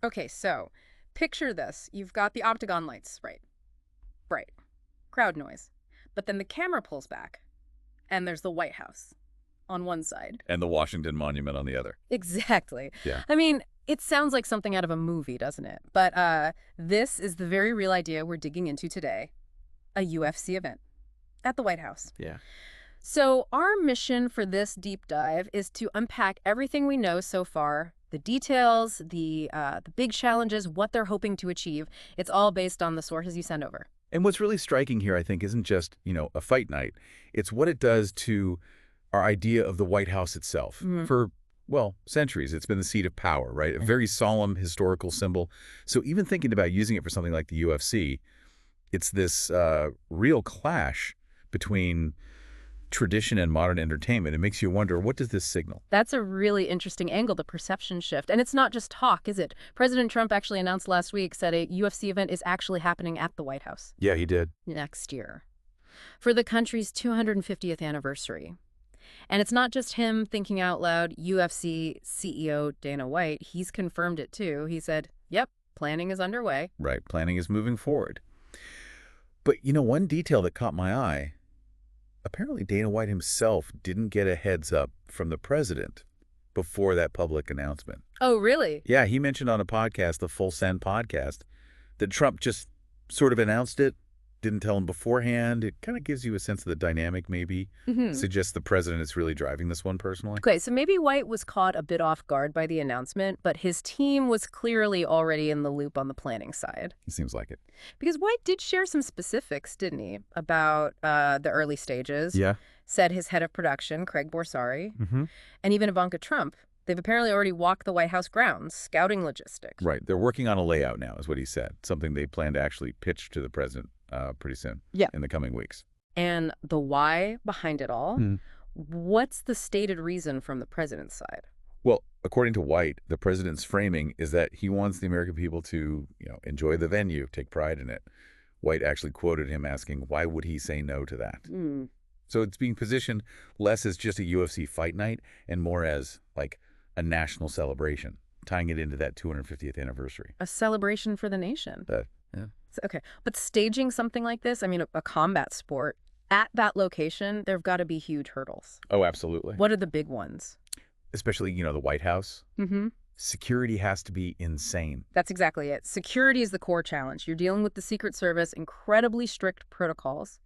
Okay, so picture this. You've got the octagon lights, right? Bright. Crowd noise. But then the camera pulls back, and there's the White House on one side. And the Washington Monument on the other. Exactly. Yeah. I mean, it sounds like something out of a movie, doesn't it? But this is the very real idea we're digging into today. A UFC event at the White House. Yeah. So our mission for this deep dive is to unpack everything we know so far, the details, the big challenges, what they're hoping to achieve. It's all based on the sources you send over. And what's really striking here, I think, isn't just, a fight night. It's what it does to our idea of the White House itself. For, well, centuries, it's been the seat of power, right? A very solemn historical symbol. So even thinking about using it for something like the UFC, it's this real clash between tradition and modern entertainment. It makes you wonder, what does this signal? That's a really interesting angle, the perception shift. And it's not just talk, is it? President Trump actually announced last week, said a UFC event is actually happening at the White House. Yeah, he did. Next year. For the country's 250th anniversary. And it's not just him thinking out loud. UFC CEO Dana White, he's confirmed it too. He said, yep, planning is underway. Right, planning is moving forward. But, one detail that caught my eye, apparently Dana White himself didn't get a heads up from the president before that public announcement. Oh, really? Yeah, he mentioned on a podcast, the Full Send podcast, that Trump just sort of announced it, didn't tell him beforehand. It kind of gives you a sense of the dynamic, maybe. Suggests the president is really driving this one personally. Okay, so maybe White was caught a bit off guard by the announcement, but his team was clearly already in the loop on the planning side. It seems like it. Because White did share some specifics, didn't he, about the early stages. Yeah. Said his head of production, Craig Borsari, and even Ivanka Trump. They've apparently already walked the White House grounds, scouting logistics. Right. They're working on a layout now, is what he said. Something they plan to actually pitch to the president pretty soon. Yeah. In the coming weeks. And the why behind it all? What's the stated reason from the president's side? Well, according to White, the president's framing is that he wants the American people to, enjoy the venue, take pride in it. White actually quoted him asking, why would he say no to that? So it's being positioned less as just a UFC fight night and more as, like, a national celebration, tying it into that 250th anniversary. A celebration for the nation. Yeah. Okay, but staging something like this, I mean, a combat sport, at that location, there've got to be huge hurdles. Oh, absolutely. What are the big ones? Especially, the White House. Security has to be insane. That's exactly it. Security is the core challenge. You're dealing with the Secret Service, incredibly strict protocols.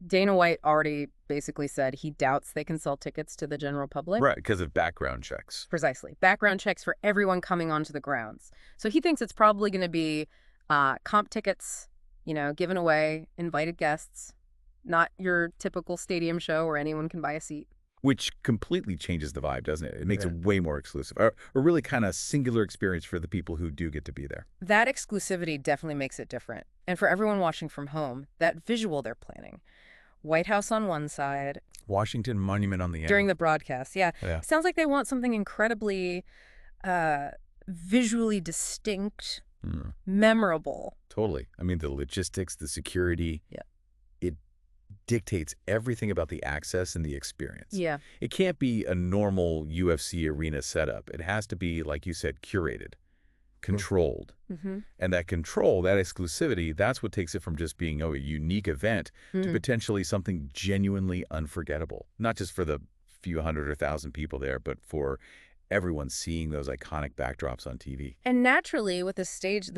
Dana White already basically said he doubts they can sell tickets to the general public. Right, because of background checks. Precisely. Background checks for everyone coming onto the grounds. So he thinks it's probably going to be comp tickets, given away, invited guests, not your typical stadium show where anyone can buy a seat. Which completely changes the vibe, doesn't it? It makes it way more exclusive. A really kind of singular experience for the people who do get to be there. That exclusivity definitely makes it different. And for everyone watching from home, that visual they're planning. White House on one side. Washington Monument on the end. During the broadcast, yeah. Sounds like they want something incredibly visually distinct, memorable. Totally. I mean, the logistics, the security. Yeah. It dictates everything about the access and the experience. Yeah. It can't be a normal UFC arena setup. It has to be, like you said, curated, controlled. And that control, that exclusivity, that's what takes it from just being a unique event to potentially something genuinely unforgettable. Not just for the few hundred or thousand people there, but for everyone seeing those iconic backdrops on TV. And naturally, with a stage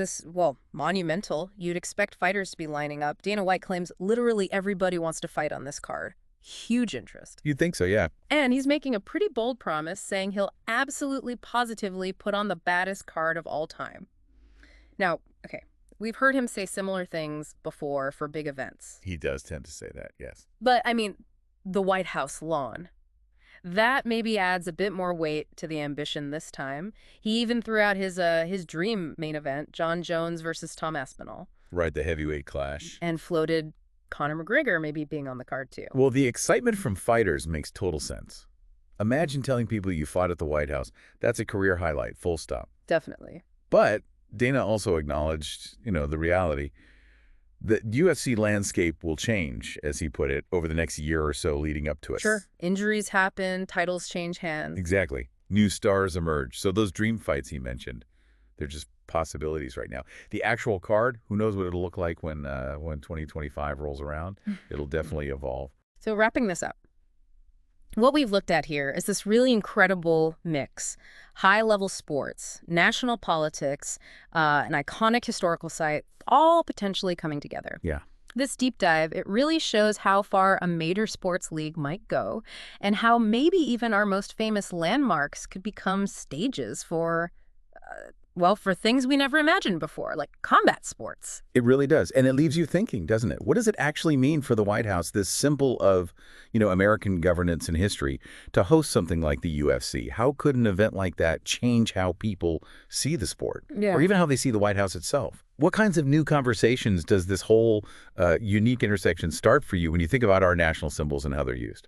monumental, you'd expect fighters to be lining up. Dana White claims literally everybody wants to fight on this card. Huge interest. You'd think so, yeah. And he's making a pretty bold promise, saying he'll absolutely positively put on the baddest card of all time. Now, okay, we've heard him say similar things before for big events. He does tend to say that, yes. But, I mean, the White House lawn. That maybe adds a bit more weight to the ambition this time. He even threw out his dream main event, Jon Jones versus Tom Aspinall. Right, the heavyweight clash. And floated Conor McGregor maybe being on the card too. Well, the excitement from fighters makes total sense. Imagine telling people you fought at the White House. That's a career highlight, full stop. Definitely. But Dana also acknowledged, the reality. The UFC landscape will change, as he put it, over the next year or so leading up to it. Sure. Injuries happen, titles change hands. Exactly. New stars emerge. So those dream fights he mentioned, They're just possibilities right now. The actual card, who knows what it'll look like when 2025 rolls around. It'll definitely evolve. So wrapping this up, what we've looked at here is this really incredible mix. High-level sports, national politics, an iconic historical site, all potentially coming together. Yeah. This deep dive, it really shows how far a major sports league might go and how maybe even our most famous landmarks could become stages for, for things we never imagined before, like combat sports. It really does. And it leaves you thinking, doesn't it? What does it actually mean for the White House, this symbol of, American governance and history, to host something like the UFC? How could an event like that change how people see the sport? Yeah. Or even how they see the White House itself? What kinds of new conversations does this whole unique intersection start for you when you think about our national symbols and how they're used?